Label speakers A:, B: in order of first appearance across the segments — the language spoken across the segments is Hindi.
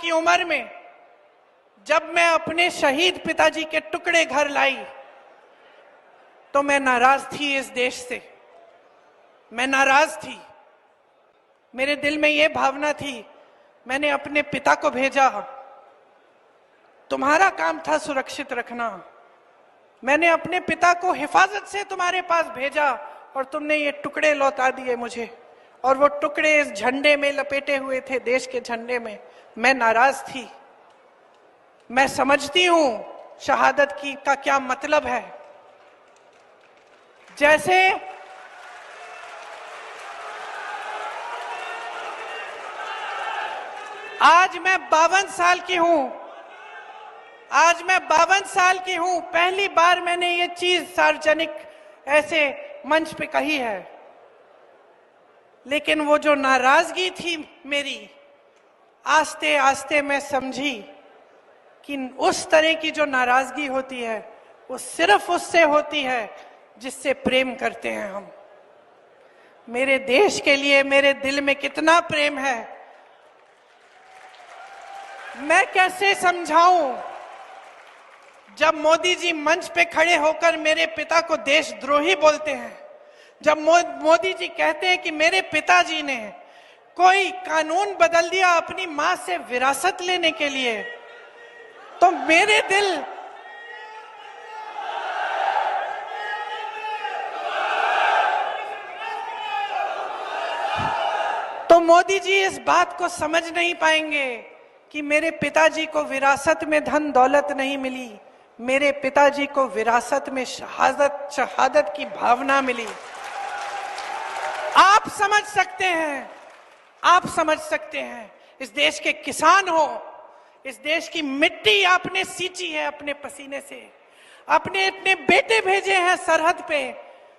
A: की उम्र में जब मैं अपने शहीद पिताजी के टुकड़े घर लाई तो मैं नाराज थी इस देश से। मैं नाराज थी। मेरे दिल में यह भावना थी, मैंने अपने पिता को भेजा, तुम्हारा काम था सुरक्षित रखना। मैंने अपने पिता को हिफाजत से तुम्हारे पास भेजा और तुमने ये टुकड़े लौटा दिए मुझे, और वो टुकड़े इस झंडे में लपेटे हुए थे, देश के झंडे में। मैं नाराज थी। मैं समझती हूं शहादत की का क्या मतलब है। जैसे आज मैं 52 साल की हूं, आज मैं 52 साल की हूं, पहली बार मैंने ये चीज सार्वजनिक ऐसे मंच पे कही है। लेकिन वो जो नाराजगी थी मेरी, आस्ते आस्ते मैं समझी कि उस तरह की जो नाराजगी होती है वो सिर्फ उससे होती है जिससे प्रेम करते हैं हम। मेरे देश के लिए मेरे दिल में कितना प्रेम है, मैं कैसे समझाऊं। जब मोदी जी मंच पे खड़े होकर मेरे पिता को देशद्रोही बोलते हैं, जब मोदी जी कहते हैं कि मेरे पिताजी ने कोई कानून बदल दिया अपनी मां से विरासत लेने के लिए, तो मेरे दिल तो मोदी जी इस बात को समझ नहीं पाएंगे कि मेरे पिताजी को विरासत में धन दौलत नहीं मिली, मेरे पिताजी को विरासत में शहादत की भावना मिली। आप समझ सकते हैं, आप समझ सकते हैं। इस देश के किसान हो, इस देश की मिट्टी आपने सींची है अपने पसीने से, अपने अपने बेटे भेजे हैं सरहद पे।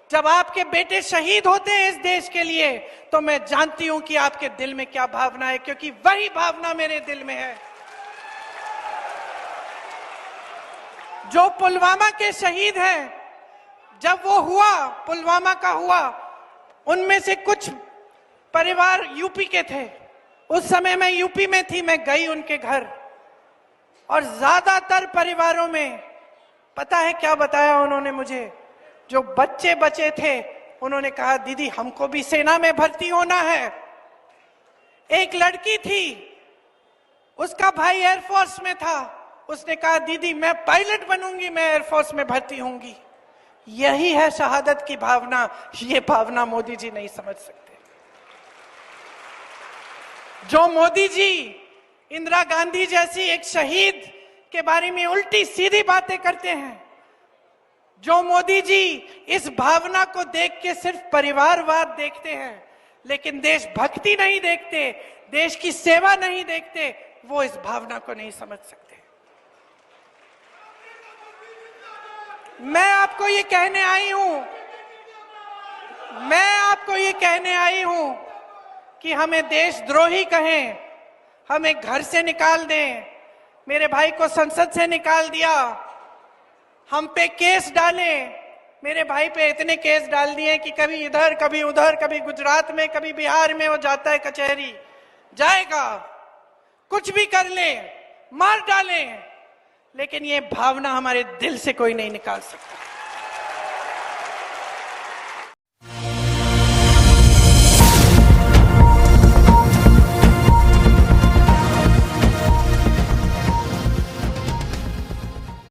A: जब आपके बेटे शहीद होते हैं इस देश के लिए, तो मैं जानती हूं कि आपके दिल में क्या भावना है, क्योंकि वही भावना मेरे दिल में है। जो पुलवामा के शहीद हैं, जब वो हुआ, पुलवामा का हुआ, उनमें से कुछ परिवार यूपी के थे। उस समय मैं यूपी में थी, मैं गई उनके घर, और ज्यादातर परिवारों में पता है क्या बताया उन्होंने मुझे? जो बच्चे बचे थे उन्होंने कहा, दीदी हमको भी सेना में भर्ती होना है। एक लड़की थी, उसका भाई एयरफोर्स में था, उसने कहा दीदी मैं पायलट बनूंगी, मैं एयरफोर्स में भर्ती होंगी। यही है शहादत की भावना। ये भावना मोदी जी नहीं समझ सकते। जो मोदी जी इंदिरा गांधी जैसी एक शहीद के बारे में उल्टी सीधी बातें करते हैं, जो मोदी जी इस भावना को देख के सिर्फ परिवारवाद देखते हैं लेकिन देशभक्ति नहीं देखते, देश की सेवा नहीं देखते, वो इस भावना को नहीं समझ सकते। मैं आपको ये कहने आई हूं, मैं आपको ये कहने आई हूं कि हमें देशद्रोही कहें, हमें घर से निकाल दें। मेरे भाई को संसद से निकाल दिया, हम पे केस डाले। मेरे भाई पे इतने केस डाल दिए कि कभी इधर कभी उधर, कभी गुजरात में कभी बिहार में वो जाता है कचहरी, जाएगा, कुछ भी कर ले, मार डालें, लेकिन ये भावना हमारे दिल से कोई नहीं निकाल सकता।